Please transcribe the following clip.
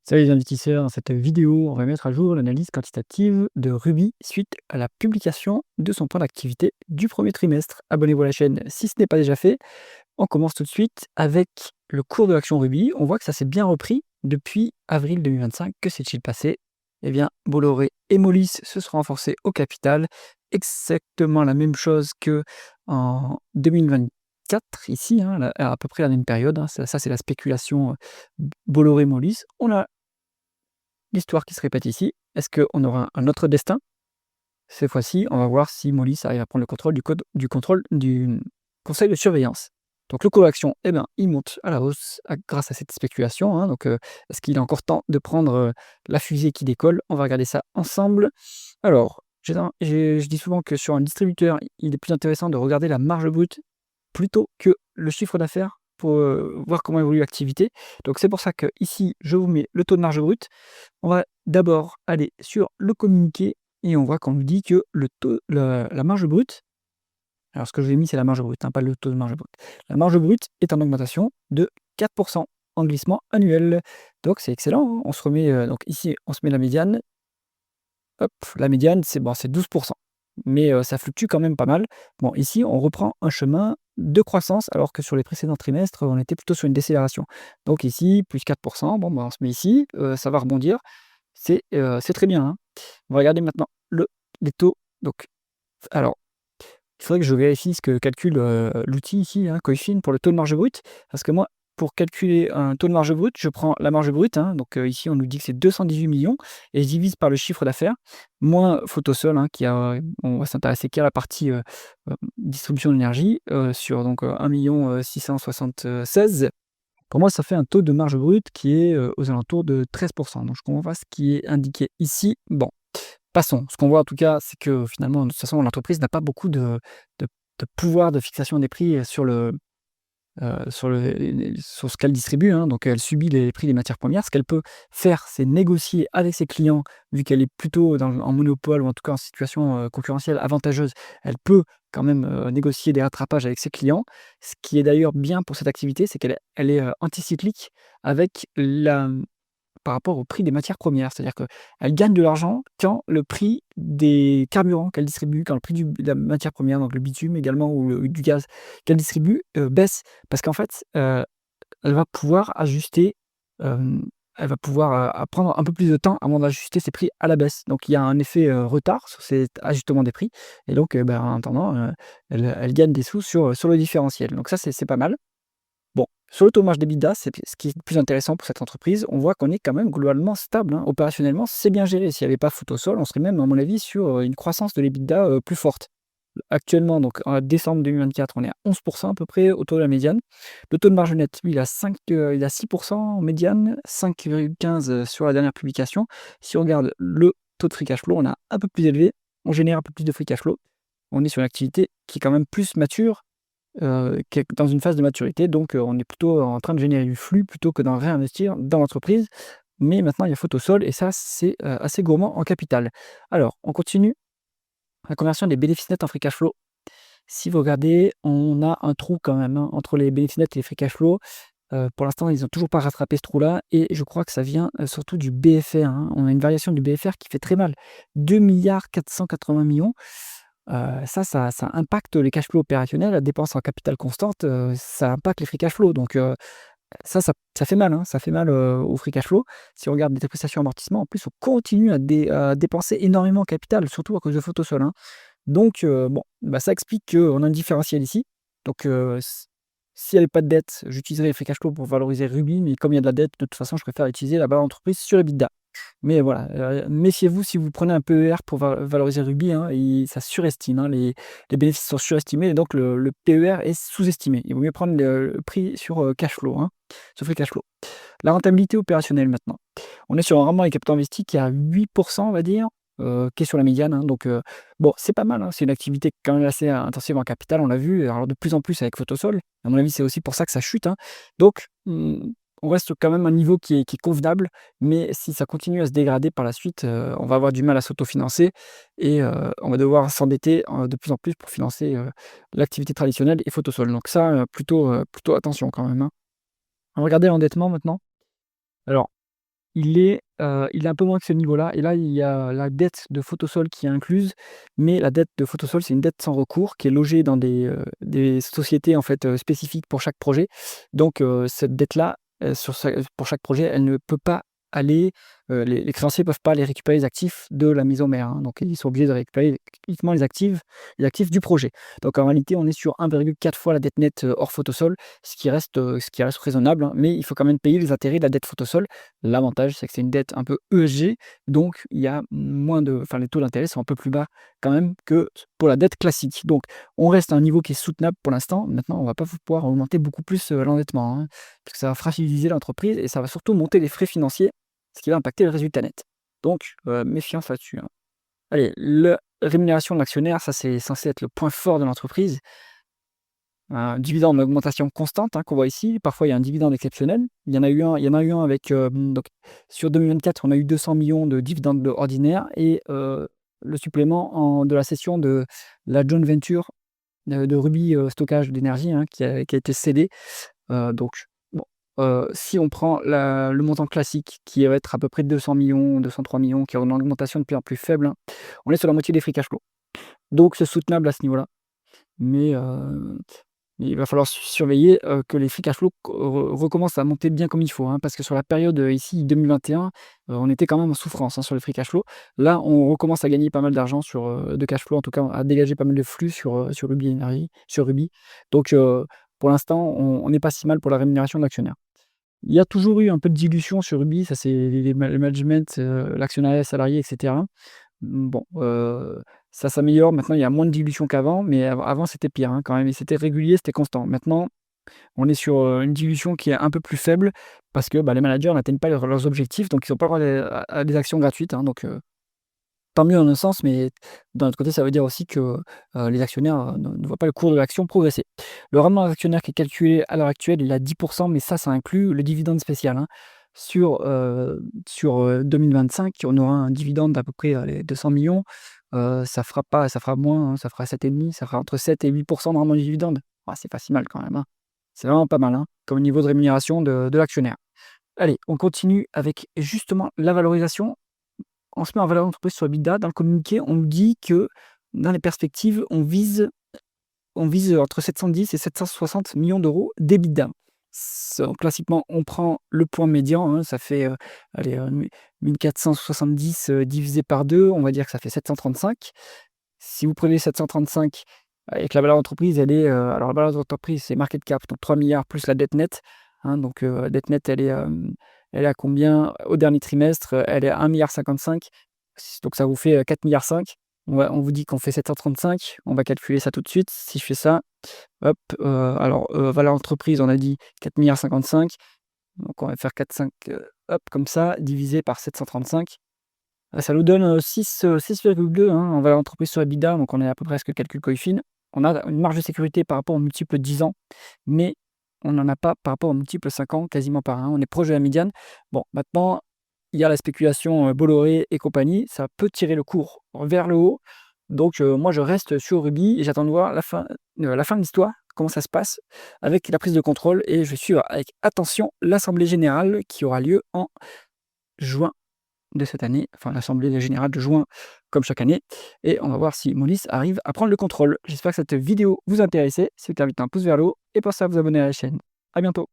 Salut les investisseurs, dans cette vidéo, on va mettre à jour l'analyse quantitative de Ruby suite à la publication de son plan d'activité du premier trimestre. Abonnez-vous à la chaîne si ce n'est pas déjà fait. On commence tout de suite avec le cours de l'action Ruby. On voit que ça s'est bien repris depuis avril 2025. Que s'est-il passé? Eh bien, Bolloré et Moelis se sont renforcés au capital. Exactement la même chose que en 2024, ici, hein, à peu près la même période, hein. Ça, c'est la spéculation Bolloré-Moelis. On a l'histoire qui se répète ici. Est-ce qu'on aura un autre destin? Cette fois-ci, on va voir si Moelis arrive à prendre le contrôle du conseil de surveillance. Donc le cours d'action, eh ben, il monte à la hausse grâce à cette spéculation, hein. Donc, est-ce qu'il est encore temps de prendre la fusée qui décolle? On va regarder ça ensemble. Alors, je dis souvent que sur un distributeur, il est plus intéressant de regarder la marge brute plutôt que le chiffre d'affaires pour voir comment évolue l'activité. Donc c'est pour ça que ici, je vous mets le taux de marge brute. On va d'abord aller sur le communiqué et on voit qu'on nous dit que la marge brute, alors ce que je vous ai mis, c'est la marge brute, hein, pas le taux de marge brute. La marge brute est en augmentation de 4% en glissement annuel. Donc c'est excellent, hein. On se remet, donc ici, on se met la médiane. Hop, la médiane, c'est bon, c'est 12%, mais ça fluctue quand même pas mal. Bon, ici, on reprend un chemin de croissance, alors que sur les précédents trimestres, on était plutôt sur une décélération. Donc ici, plus 4%, bon, bah, on se met ici, ça va rebondir. C'est très bien, hein. On va regarder maintenant les taux. Donc, alors, il faudrait que je vérifie ce que calcule l'outil ici, hein, Coifin, pour le taux de marge brute. Parce que moi, pour calculer un taux de marge brute, je prends la marge brute, hein, donc ici, on nous dit que c'est 218 millions, et je divise par le chiffre d'affaires, moins Photosol, hein, on va s'intéresser qu'à la partie distribution d'énergie, sur donc 1 676 000. Pour moi, ça fait un taux de marge brute qui est aux alentours de 13%. Donc je comprends pas ce qui est indiqué ici. Bon, passons. Ce qu'on voit en tout cas, c'est que finalement, de toute façon, l'entreprise n'a pas beaucoup de pouvoir de fixation des prix sur ce qu'elle distribue, hein. Donc elle subit les prix des matières premières. Ce qu'elle peut faire, c'est négocier avec ses clients, vu qu'elle est plutôt en monopole ou en tout cas en situation concurrentielle avantageuse. Elle peut quand même négocier des rattrapages avec ses clients. Ce qui est d'ailleurs bien pour cette activité, c'est qu'elle est anticyclique avec par rapport au prix des matières premières. C'est-à-dire qu'elle gagne de l'argent quand le prix des carburants qu'elle distribue, quand le prix de la matière première, donc le bitume également ou du gaz qu'elle distribue, baisse. Parce qu'en fait, elle va pouvoir ajuster, elle va pouvoir prendre un peu plus de temps avant d'ajuster ses prix à la baisse. Donc il y a un effet retard sur cet ajustement des prix et donc bah, en attendant, elle gagne des sous sur le différentiel. Donc ça, c'est pas mal. Bon, sur le taux de marge d'EBITDA, c'est ce qui est le plus intéressant pour cette entreprise. On voit qu'on est quand même globalement stable, hein. Opérationnellement, c'est bien géré. S'il n'y avait pas Photosol, on serait même, à mon avis, sur une croissance de l'EBITDA plus forte. Actuellement, donc en décembre 2024, on est à 11% à peu près autour de la médiane. Le taux de marge net, lui, il a 6% en médiane, 5,15 sur la dernière publication. Si on regarde le taux de free cash flow, on a un peu plus élevé, on génère un peu plus de free cash flow. On est sur une activité qui est quand même plus mature, qui est dans une phase de maturité, donc on est plutôt en train de générer du flux plutôt que d'en réinvestir dans l'entreprise. Mais maintenant, il y a Photosol et ça, c'est assez gourmand en capital. Alors, on continue. La conversion des bénéfices nets en free cash flow. Si vous regardez, on a un trou quand même, hein, entre les bénéfices nets et les free cash flow. Pour l'instant, ils n'ont toujours pas rattrapé ce trou-là et je crois que ça vient surtout du BFR, hein. On a une variation du BFR qui fait très mal. 2,480 millions. Ça impacte les cash flows opérationnels. La dépense en capital constante, ça impacte les free cash flow. Donc ça fait mal, hein, ça fait mal au free cash flow. Si on regarde des dépreciations amortissements, en plus, on continue à dépenser énormément en capital, surtout à cause de Photosol, hein. Donc bon, bah, ça explique qu'on a un différentiel ici. Donc s'il n'y avait pas de dette, j'utiliserais les free cash flow pour valoriser Ruby, mais comme il y a de la dette, de toute façon, je préfère utiliser la valeur d'entreprise sur EBITDA. Mais voilà, méfiez-vous si vous prenez un PER pour valoriser Ruby, hein, ça surestime, hein, les bénéfices sont surestimés et donc le PER est sous-estimé. Il vaut mieux prendre le prix sur cash flow, hein, sur free cash flow. La rentabilité opérationnelle maintenant. On est sur un rendement des capitaux investis qui est à 8%, on va dire, qui est sur la médiane, hein. Donc bon, c'est pas mal, hein. C'est une activité quand même assez intensive en capital, on l'a vu, alors de plus en plus avec Photosol. À mon avis, c'est aussi pour ça que ça chute, hein. Donc on reste quand même à un niveau qui est convenable, mais si ça continue à se dégrader par la suite, on va avoir du mal à s'autofinancer et on va devoir s'endetter, de plus en plus pour financer, l'activité traditionnelle et Photosol. Donc ça, plutôt attention quand même, hein. On va regarder l'endettement maintenant. Alors il est un peu moins que ce niveau-là et là, il y a la dette de Photosol qui est incluse, mais la dette de Photosol, c'est une dette sans recours qui est logée dans des sociétés, en fait, spécifiques pour chaque projet. Donc cette dette-là, pour chaque projet, elle ne peut pas aller, les créanciers peuvent pas aller récupérer les actifs de la maison mère, hein. Donc ils sont obligés de récupérer uniquement les actifs du projet. Donc en réalité, on est sur 1,4 fois la dette nette, hors Photosol, ce qui reste raisonnable, hein, mais il faut quand même payer les intérêts de la dette Photosol. L'avantage, c'est que c'est une dette un peu ESG, donc il y a moins de enfin, les taux d'intérêt sont un peu plus bas quand même que pour la dette classique. Donc on reste à un niveau qui est soutenable pour l'instant. Maintenant, on va pas pouvoir augmenter beaucoup plus, l'endettement, hein, parce que ça va fragiliser l'entreprise et ça va surtout monter les frais financiers, ce qui va impacter le résultat net. Donc méfiance là-dessus, hein. Allez, la rémunération de l'actionnaire, ça c'est censé être le point fort de l'entreprise. Un dividende en augmentation constante, hein, qu'on voit ici. Parfois, il y a un dividende exceptionnel. Il y en a eu un avec, donc sur 2024, on a eu 200 millions de dividendes ordinaires et le supplément de la cession de la joint venture, de Ruby, stockage d'énergie, hein, qui a été cédée. Donc bon, si on prend le montant classique qui va être à peu près 200 millions, 203 millions, qui est en augmentation de plus en plus faible, hein, on est sur la moitié des free cash flow. Donc c'est soutenable à ce niveau-là. Mais il va falloir surveiller, que les free cash flow recommencent à monter bien comme il faut, hein, parce que sur la période, ici 2021, on était quand même en souffrance, hein, sur les free cash flow. Là, on recommence à gagner pas mal d'argent de cash flow, en tout cas à dégager pas mal de flux sur Ruby Énergie sur Ruby. Donc pour l'instant, on n'est pas si mal pour la rémunération de l'actionnaire. Il y a toujours eu un peu de dilution sur Ruby, ça c'est le management, l'actionnariat salarié et cetera. Bon, ça s'améliore. Maintenant, il y a moins de dilution qu'avant, mais avant, c'était pire, hein, quand même et c'était régulier, c'était constant. Maintenant, on est sur, une dilution qui est un peu plus faible parce que, bah, les managers n'atteignent pas leurs objectifs, donc ils ont pas le droit à des actions gratuites, hein, donc tant mieux en un sens, mais d'un autre côté, ça veut dire aussi que, les actionnaires, ne voient pas le cours de l'action progresser. Le rendement des actionnaires qui est calculé à l'heure actuelle, il est à 10, mais ça inclut le dividende spécial, hein. Sur 2025, on aura un dividende d'à peu près, allez, 200 millions. Ça fera moins, hein, ça fera 7,5, ça fera entre 7 et 8 de rendement du dividende. Ah, c'est pas si mal quand même, hein. C'est vraiment pas mal, hein, comme niveau de rémunération de l'actionnaire. Allez, on continue avec justement la valorisation. On se met en valeur d'entreprise sur EBITDA. Dans le communiqué, on nous dit que dans les perspectives, on vise entre 710 et 760 millions d'euros d'EBITDA. Classiquement, on prend le point médian, hein, ça fait allez, 1470 divisé par 2, on va dire que ça fait 735. Si vous prenez 735 et que la valeur d'entreprise, elle est, alors la valeur d'entreprise, c'est market cap, donc 3 milliards plus la dette nette, hein, donc la dette nette, elle est à combien? Au dernier trimestre, elle est à 1,55 milliard. Donc ça vous fait 4,5 milliards. On vous dit qu'on fait 735, on va calculer ça tout de suite. Si je fais ça, hop, alors, valeur entreprise, on a dit 4,55 milliards. Donc on va faire 4,5, hop, comme ça, divisé par 735. Ça nous donne, 6,2, hein, en valeur entreprise sur EBITDA, donc on est à peu près à ce que calcule Coifin. On a une marge de sécurité par rapport au multiple 10 ans, mais on n'en a pas par rapport au multiple 5 ans, quasiment pas, hein. On est proche de la médiane. Bon, maintenant, il y a la spéculation, Bolloré et compagnie, ça peut tirer le cours vers le haut. Donc moi je reste sur Ruby et j'attends de voir la fin de l'histoire, comment ça se passe avec la prise de contrôle et je vais suivre avec attention l'assemblée générale qui aura lieu en juin de cette année, enfin l'assemblée générale de juin comme chaque année et on va voir si Monis arrive à prendre le contrôle. J'espère que cette vidéo vous a intéressé, si vous voulez, un pouce vers le haut et pensez à vous abonner à la chaîne. À bientôt.